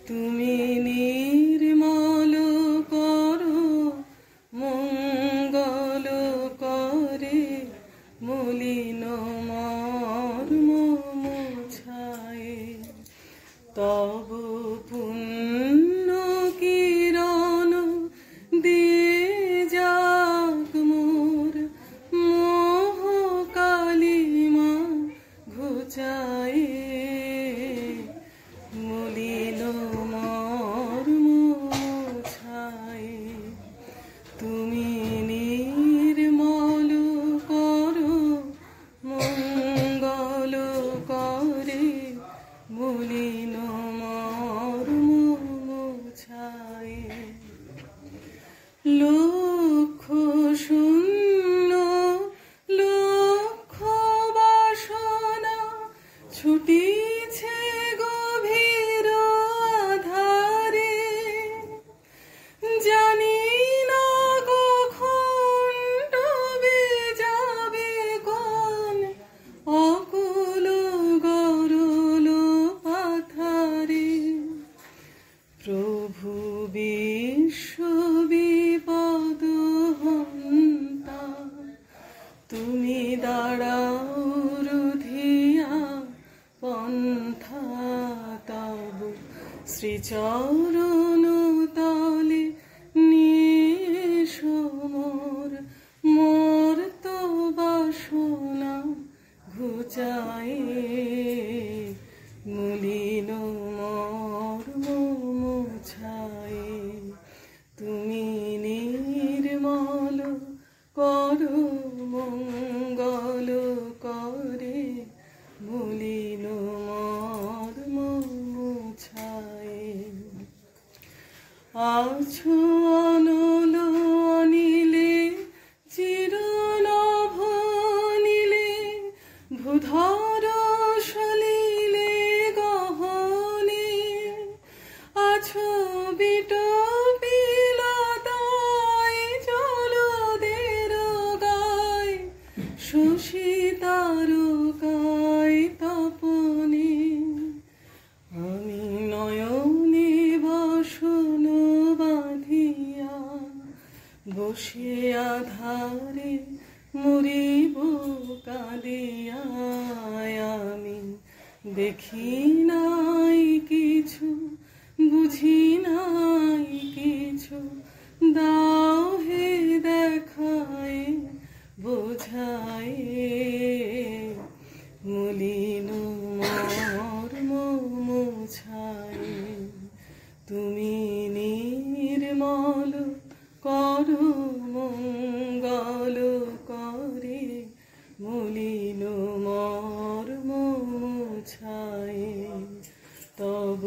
তুমি নির্মল করো মঙ্গল করে মলিন মর্ম মোছায় তব পুণ্য কিরণ দিয়ে যাক মোর মোহ কালিমা ঘুচায় মলিন মর্ম মোছায় তুমি নির্মল করো মঙ্গল করে মলিন মর্ম মোছায় লক্ষ শূন্য লক্ষ বাসনা ছুটিছে গভীর আধারে জানি না কখন ডুবে যাবে কোন অকুল গরল পাথারে প্রভু বিশ্ব বিপদ হন্তা তুমি দাঁড়াও রুধিয়া পন্থা তব শ্রীচরণ তলে নিশোমর মোর তো বাসনা ঘুচায় মলিন মর্ম মোছায় তুমি নির্মল করো মঙ্গল করে মলিন মর্ম মোছায় আছো অনল অনিলে চিরনভ নীলে ভূধর সলিলে গহনে আছো বিটপিলতায় জলদের গায় শশী তারকায় তপনে আমি নয়নে বাসন বাঁধিয়া বসে আধারে মরিব কাঁদিয়া আমি দেখি নাই কিছু বুঝি নাই কিছু দাও হে দেখায় বোঝায় মলিন মর্ম মোছায় তুমি নির্মল করো মঙ্গল করে মলিন মর্ম মোছায় তব